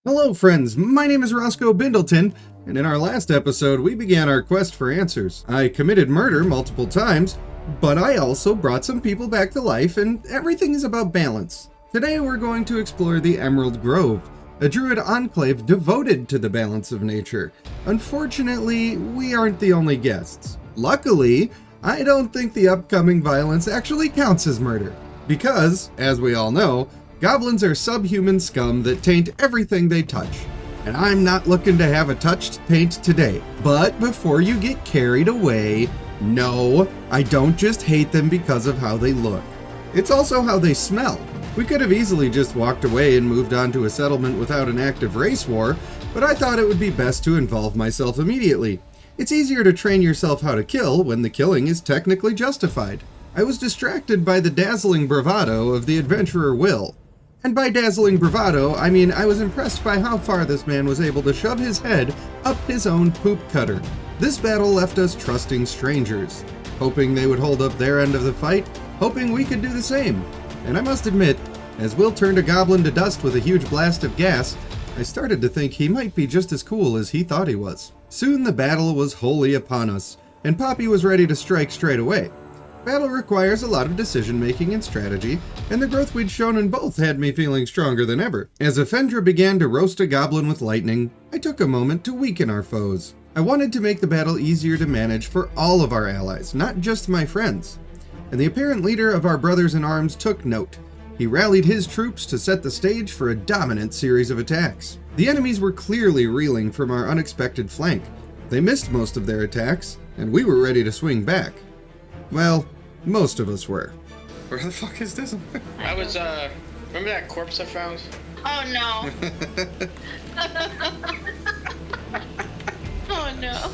Hello friends, my name is Roscoe Bindleton, and in our last episode we began our quest for answers. I committed murder multiple times, but I also brought some people back to life, and everything is about balance. Today we're going to explore the Emerald Grove, a druid enclave devoted to the balance of nature. Unfortunately, we aren't the only guests. Luckily, I don't think the upcoming violence actually counts as murder, because, as we all know, goblins are subhuman scum that taint everything they touch. And I'm not looking to have a touched taint today. But before you get carried away, no, I don't just hate them because of how they look. It's also how they smell. We could have easily just walked away and moved on to a settlement without an active race war, but I thought it would be best to involve myself immediately. It's easier to train yourself how to kill when the killing is technically justified. I was distracted by the dazzling bravado of the adventurer Will. And by dazzling bravado, I mean I was impressed by how far this man was able to shove his head up his own poop cutter. This battle left us trusting strangers, hoping they would hold up their end of the fight, hoping we could do the same. And I must admit, as Will turned a goblin to dust with a huge blast of gas, I started to think he might be just as cool as he thought he was. Soon the battle was wholly upon us, and Poppy was ready to strike straight away. Battle requires a lot of decision-making and strategy, and the growth we'd shown in both had me feeling stronger than ever. As Effendra began to roast a goblin with lightning, I took a moment to weaken our foes. I wanted to make the battle easier to manage for all of our allies, not just my friends. And the apparent leader of our brothers in arms took note. He rallied his troops to set the stage for a dominant series of attacks. The enemies were clearly reeling from our unexpected flank. They missed most of their attacks, and we were ready to swing back. Well, most of us were. Where the fuck is this? I was, remember that corpse I found? Oh no. Oh no.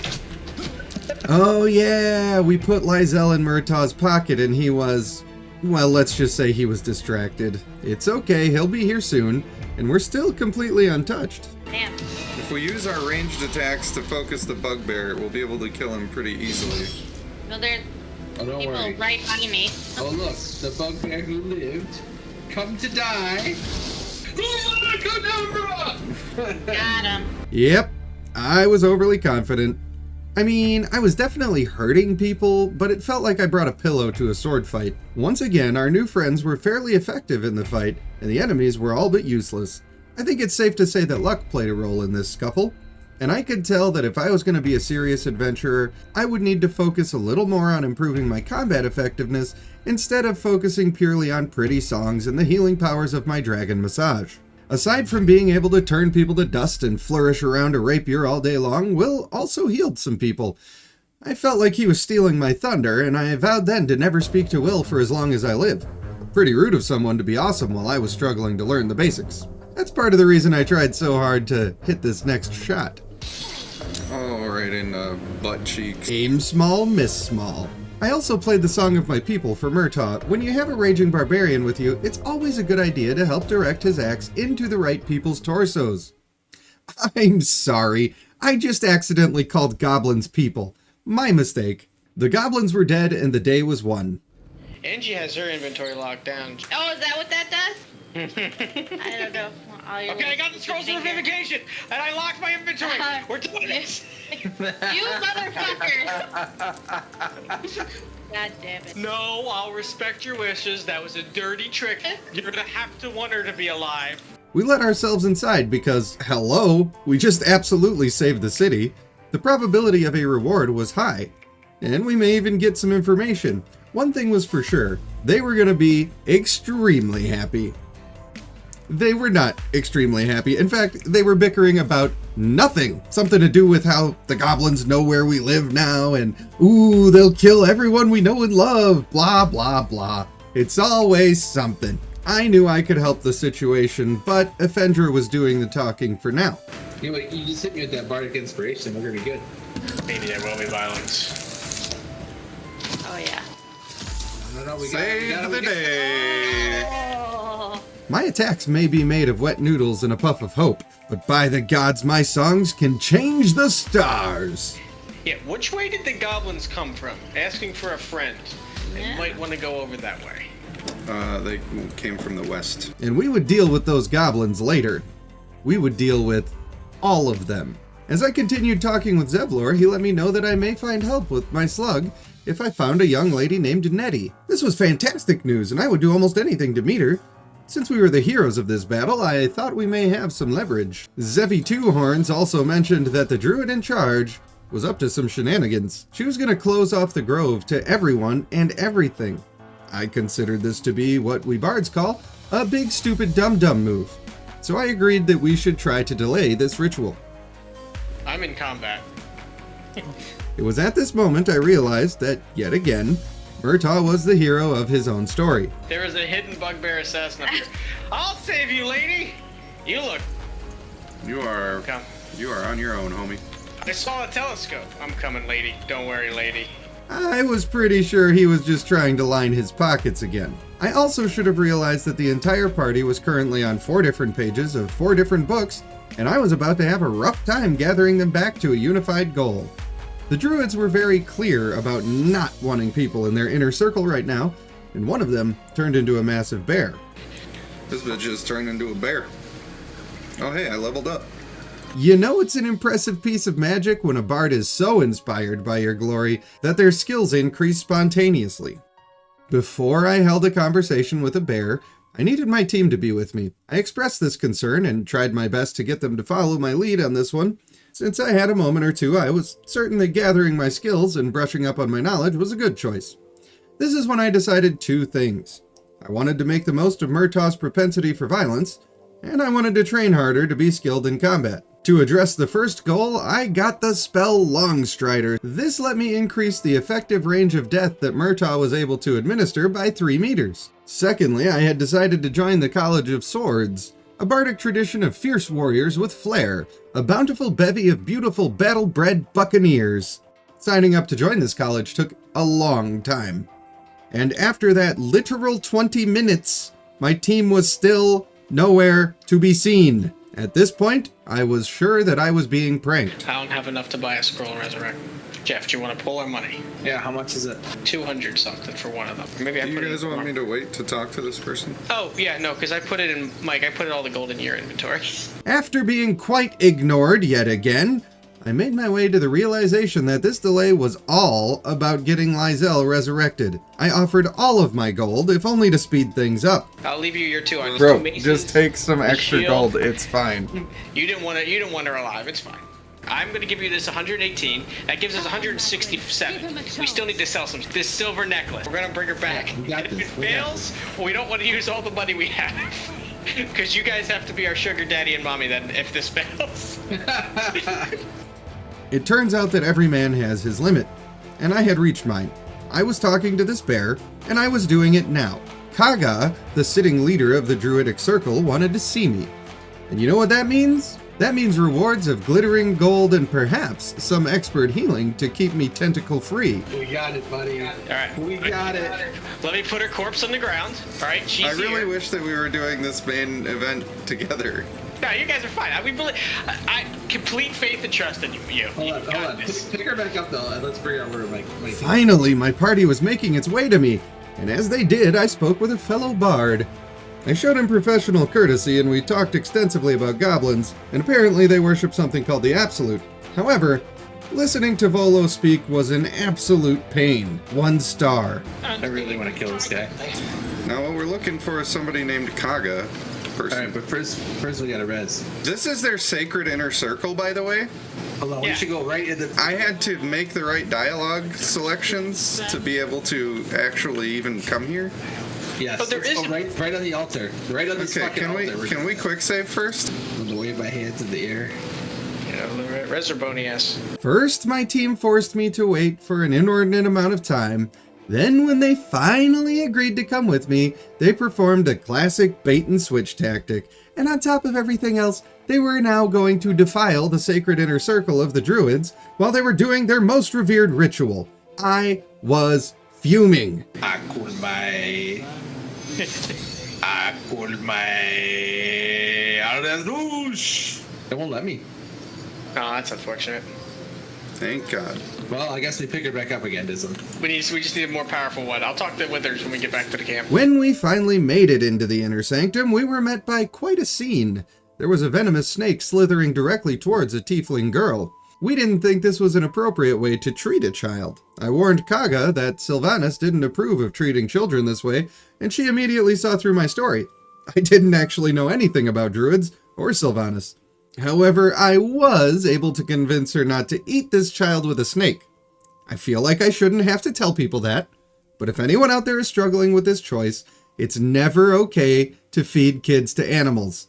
Oh yeah, we put Lysel in Murtaugh's pocket and he was, well, let's just say he was distracted. It's okay, he'll be here soon, and we're still completely untouched. Damn. If we use our ranged attacks to focus the bugbear, we'll be able to kill him pretty easily. Well, there's don't people worry. right by me. Oh look, the bugbear who lived, come to die. Got him. Yep, I was overly confident. I mean, I was definitely hurting people, but it felt like I brought a pillow to a sword fight. Once again, our new friends were fairly effective in the fight, and the enemies were all but useless. I think it's safe to say that luck played a role in this scuffle, and I could tell that if I was going to be a serious adventurer, I would need to focus a little more on improving my combat effectiveness instead of focusing purely on pretty songs and the healing powers of my dragon massage. Aside from being able to turn people to dust and flourish around a rapier all day long, Will also healed some people. I felt like he was stealing my thunder, and I vowed then to never speak to Will for as long as I live. Pretty rude of someone to be awesome while I was struggling to learn the basics. That's part of the reason I tried so hard to hit this next shot. Oh, right in the butt cheeks. Aim small, miss small. I also played the Song of My People for Murtaugh. When you have a raging barbarian with you, it's always a good idea to help direct his axe into the right people's torsos. I'm sorry, I just accidentally called goblins people. My mistake. The goblins were dead and the day was won. Angie has her inventory locked down. Oh, is that what that does? I don't know. Okay, I got the scrolls of revivification, and I locked my inventory. We're doing this. You motherfuckers! God damn it. No, I'll respect your wishes. That was a dirty trick. You're gonna have to want her to be alive. We let ourselves inside because, hello, we just absolutely saved the city. The probability of a reward was high. And we may even get some information. One thing was for sure, they were gonna be extremely happy. They were not extremely happy. In fact, they were bickering about nothing. Something to do with how the goblins know where we live now, and ooh, they'll kill everyone we know and love, blah, blah, blah. It's always something. I knew I could help the situation, but Effendra was doing the talking for now. Anyway, you just hit me with that bardic inspiration, we're gonna be good. Maybe there will be violence. Oh, yeah. No, Save the day! Oh. My attacks may be made of wet noodles and a puff of hope, but by the gods, my songs can change the stars. Yeah, which way did the goblins come from? Asking for a friend. Yeah. You might want to go over that way. They came from the west. And we would deal with those goblins later. we would deal with all of them. As I continued talking with Zevlor, he let me know that I may find help with my slug if I found a young lady named Nettie. This was fantastic news, and I would do almost anything to meet her. Since we were the heroes of this battle, I thought we may have some leverage. Zevi Two Horns also mentioned that the druid in charge was up to some shenanigans. She was going to close off the grove to everyone and everything. I considered this to be what we bards call a big stupid dum-dum move. So I agreed that we should try to delay this ritual. I'm in combat. It was at this moment I realized that, yet again, Murtaugh was the hero of his own story. There is a hidden bugbear assassin up here. I'll save you, lady. You look. You are Come. on your own, homie. I saw a telescope. I'm coming, lady. Don't worry, lady. I was pretty sure he was just trying to line his pockets again. I also should have realized that the entire party was currently on 4 different pages of 4 different books, and I was about to have a rough time gathering them back to a unified goal. The druids were very clear about not wanting people in their inner circle right now, and one of them turned into a massive bear. This bitch just turned into a bear. Oh hey, I leveled up. You know it's an impressive piece of magic when a bard is so inspired by your glory that their skills increase spontaneously. Before I held a conversation with a bear, I needed my team to be with me. I expressed this concern and tried my best to get them to follow my lead on this one. Since I had a moment or two, I was certain that gathering my skills and brushing up on my knowledge was a good choice. This is when I decided 2 things. I wanted to make the most of Murtaugh's propensity for violence, and I wanted to train harder to be skilled in combat. To address the first goal, I got the spell Longstrider. This let me increase the effective range of death that Murtaugh was able to administer by 3 meters. Secondly, I had decided to join the College of Swords, a bardic tradition of fierce warriors with flair, a bountiful bevy of beautiful battle-bred buccaneers. Signing up to join this college took a long time. And after that literal 20 minutes, my team was still nowhere to be seen. At this point, I was sure that I was being pranked. I don't have enough to buy a scroll resurrect. Jeff, do you want to pull our money? Yeah, how much is it? 200 something for one of them. Maybe Do you guys want me to wait to talk to this person? Oh, yeah, no, because I put it in, Mike, I put all the gold in your inventory. After being quite ignored yet again, I made my way to the realization that this delay was all about getting Lizelle resurrected. I offered all of my gold, if only to speed things up. I'll leave you your 200. Bro, Macy's, just take some extra shield. gold. It's fine. You didn't want her alive. It's fine. I'm going to give you this 118. That gives us 167. We still need to sell this silver necklace. We're going to bring her back. We got And if this. it fails, we don't want to use all the money we have. Because you guys have to be our sugar daddy and mommy then if this fails. It turns out that every man has his limit, and I had reached mine. I was talking to this bear, and I was doing it now. Kagha, the sitting leader of the Druidic Circle, wanted to see me. And you know what that means? That means rewards of glittering gold and perhaps some expert healing to keep me tentacle free. We got it, buddy. All right. We got it. Let me put her corpse on the ground. All right, she's I really here. wish that we were doing this main event together. No, you guys are fine. I complete faith and trust in you. Hold on, got hold on. this. Pick her back up, though, and let's bring her over to Mike. Finally, my party was making its way to me, and as they did, I spoke with a fellow bard. I showed him professional courtesy, and we talked extensively about goblins, and apparently they worship something called the Absolute. However, listening to Volo speak was an absolute pain. 1 star. I really want to kill this guy. Now what we're looking for is somebody named Kagha. Alright, but first we gotta res. This is their sacred inner circle, by the way. Hold on, Yeah. we should go right in the... I had to make the right dialogue selections to be able to actually even come here. Yes, But there let's go isn't- right on the altar. Right on this Okay, fucking altar. can we quick save first? I'm gonna wave my hands in the air. Reserbonius. First, my team forced me to wait for an inordinate amount of time. Then, when they finally agreed to come with me, they performed a classic bait-and-switch tactic. And on top of everything else, they were now going to defile the sacred inner circle of the druids while they were doing their most revered ritual. I was fuming. I called my... It won't let me. Oh, that's unfortunate. Thank God. Well, I guess we pick her back up again, Dism. We just need a more powerful one. I'll talk to Withers when we get back to the camp. When we finally made it into the inner sanctum, we were met by quite a scene. there was a venomous snake slithering directly towards a tiefling girl. We didn't think this was an appropriate way to treat a child. I warned Kagha that Sylvanas didn't approve of treating children this way, and she immediately saw through my story. I didn't actually know anything about druids or Sylvanas. However, I was able to convince her not to eat this child with a snake. I feel like I shouldn't have to tell people that, but if anyone out there is struggling with this choice, it's never okay to feed kids to animals.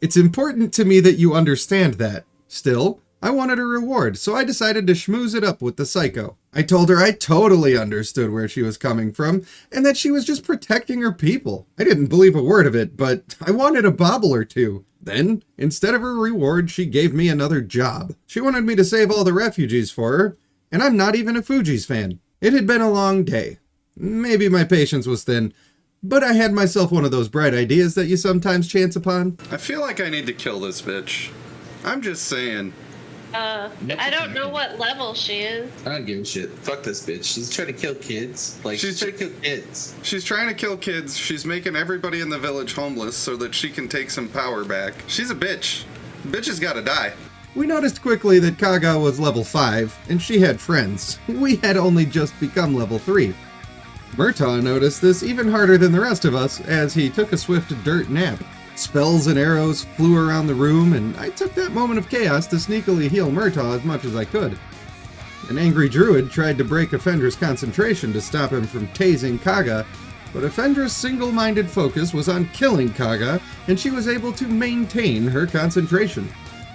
It's important to me that you understand that. Still, I wanted a reward, so I decided to schmooze it up with the psycho. I told her I totally understood where she was coming from, and that she was just protecting her people. I didn't believe a word of it, but I wanted a bauble or two. Then, instead of a reward, she gave me another job. She wanted me to save all the refugees for her, and I'm not even a Fuji's fan. It had been a long day. Maybe my patience was thin, but I had myself one of those bright ideas that you sometimes chance upon. I feel like I need to kill this bitch. I'm just saying. I don't know what level she is. I don't give a shit. Fuck this bitch. She's trying to kill kids. She's trying to kill kids. She's trying to kill kids. She's making everybody in the village homeless so that she can take some power back. She's a bitch. Bitch has gotta die. We noticed quickly that Kagha was level 5, and she had friends. We had only just become level 3. Murtaugh noticed this even harder than the rest of us, as he took a swift dirt nap. Spells and arrows flew around the room, and I took that moment of chaos to sneakily heal Murtaugh as much as I could. An angry druid tried to break Effendra's concentration to stop him from tasing Kagha, but Effendra's single-minded focus was on killing Kagha, and she was able to maintain her concentration.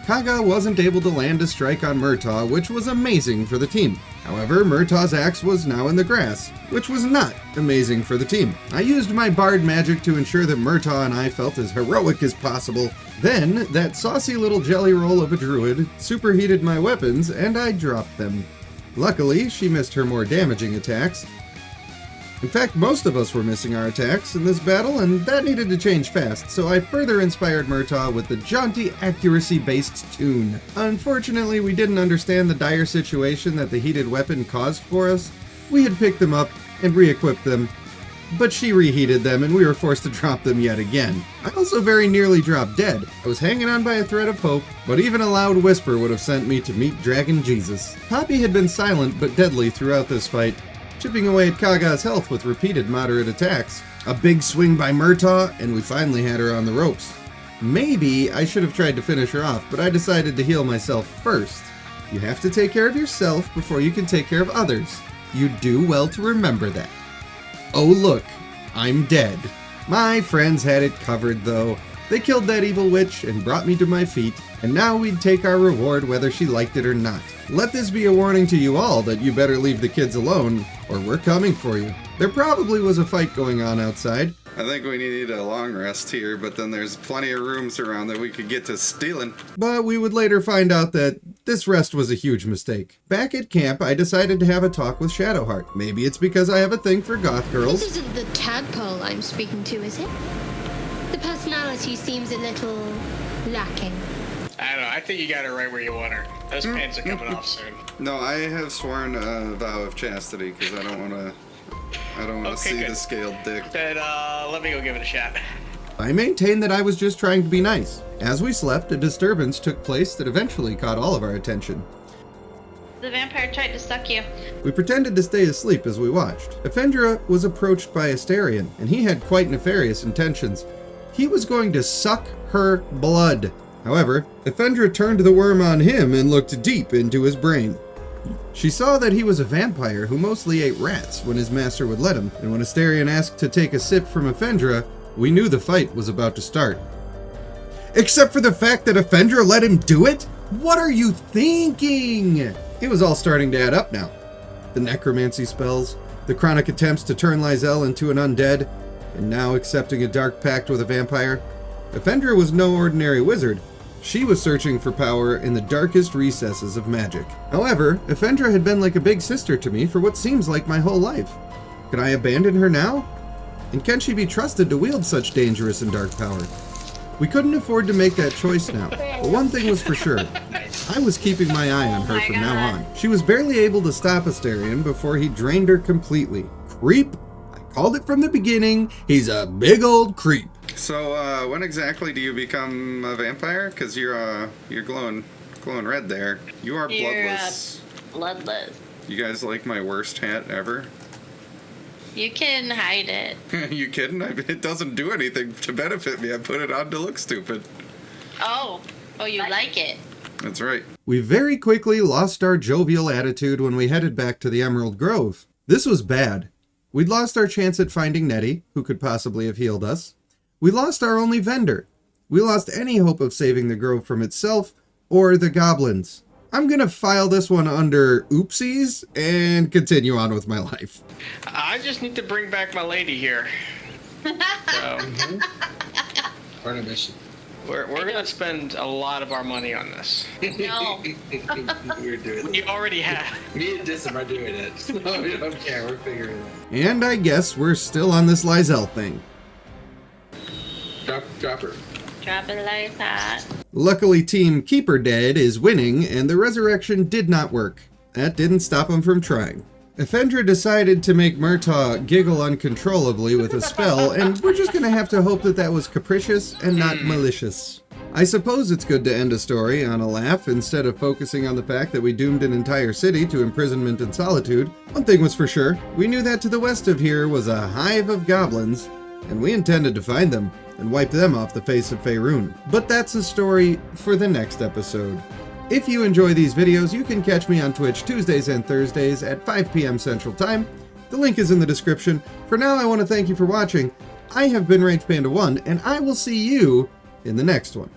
Kagha wasn't able to land a strike on Murtaugh, which was amazing for the team. However, Murtaugh's axe was now in the grass, which was not amazing for the team. I used my bard magic to ensure that Murtaugh and I felt as heroic as possible. Then, that saucy little jelly roll of a druid superheated my weapons, and I dropped them. Luckily, she missed her more damaging attacks. In fact, most of us were missing our attacks in this battle, and that needed to change fast, so I further inspired Murtaugh with the jaunty, accuracy-based tune. Unfortunately, we didn't understand the dire situation that the heated weapon caused for us. We had picked them up and re-equipped them, but she reheated them and we were forced to drop them yet again. I also very nearly dropped dead. I was hanging on by a thread of hope, but even a loud whisper would have sent me to meet Dragon Jesus. Poppy had been silent but deadly throughout this fight, chipping away at Kagha's health with repeated moderate attacks. A big swing by Murtaugh, and we finally had her on the ropes. Maybe I should have tried to finish her off, but I decided to heal myself first. You have to take care of yourself before you can take care of others. You do well to remember that. Oh look, I'm dead. My friends had it covered though. They killed that evil witch and brought me to my feet, and now we'd take our reward whether she liked it or not. Let this be a warning to you all that you better leave the kids alone, or we're coming for you. There probably was a fight going on outside. I think we need a long rest here, but then there's plenty of rooms around that we could get to stealing. But we would later find out that this rest was a huge mistake. Back at camp, I decided to have a talk with Shadowheart. Maybe it's because I have a thing for goth girls. This isn't the tadpole I'm speaking to, is it? The personality seems a little lacking. I don't know. I think you got her right where you want her. Those pants are coming off soon. No, I have sworn a vow of chastity because I don't want to. Okay, see good. the scaled dick. Then let me go give it a shot. I maintained that I was just trying to be nice. As we slept, a disturbance took place that eventually caught all of our attention. The vampire tried to suck you. We pretended to stay asleep as we watched. Effendra was approached by Astarion, and he had quite nefarious intentions. He was going to suck her blood. However, Effendra turned the worm on him and looked deep into his brain. She saw that he was a vampire who mostly ate rats when his master would let him, and when Astarion asked to take a sip from Effendra, we knew the fight was about to start. Except for the fact that Effendra let him do it? What are you thinking? It was all starting to add up now. The necromancy spells, the chronic attempts to turn Lysel into an undead, and now accepting a dark pact with a vampire. Effendra was no ordinary wizard. She was searching for power in the darkest recesses of magic. However, Effendra had been like a big sister to me for what seems like my whole life. Can I abandon her now? And can she be trusted to wield such dangerous and dark power? We couldn't afford to make that choice now, but one thing was for sure. I was keeping my eye on her from now on. She was barely able to stop Astarion before he drained her completely. Creep? I called it from the beginning. He's a big old creep. So, when exactly do you become a vampire? Because you're glowing red there. You are bloodless. Bloodless. You guys like my worst hat ever? You can hide it. You kidding? It doesn't do anything to benefit me. I put it on to look stupid. Oh, you like it? That's right. We very quickly lost our jovial attitude when we headed back to the Emerald Grove. This was bad. We'd lost our chance at finding Nettie, who could possibly have healed us. We lost our only vendor. We lost any hope of saving the grove from itself or the goblins. I'm gonna file this one under oopsies and continue on with my life. I just need to bring back my lady here. So, Part of mission. we're gonna spend a lot of our money on this. No. We're doing it. You already have. Me and Dism are doing it. So we don't care. We're figuring it out. And I guess we're still on this Lysel thing. Drop her. Drop it like that. Luckily, Team Keeper Dead is winning, and the resurrection did not work. That didn't stop him from trying. Effendra decided to make Murtaugh giggle uncontrollably with a spell, and we're just gonna have to hope that that was capricious and not malicious. I suppose it's good to end a story on a laugh instead of focusing on the fact that we doomed an entire city to imprisonment and solitude. One thing was for sure, we knew that to the west of here was a hive of goblins, and we intended to find them and wipe them off the face of Faerun. But that's a story for the next episode. If you enjoy these videos, you can catch me on Twitch Tuesdays and Thursdays at 5 p.m. Central Time. The link is in the description. For now, I want to thank you for watching. I have been Rage Panda 1, and I will see you in the next one.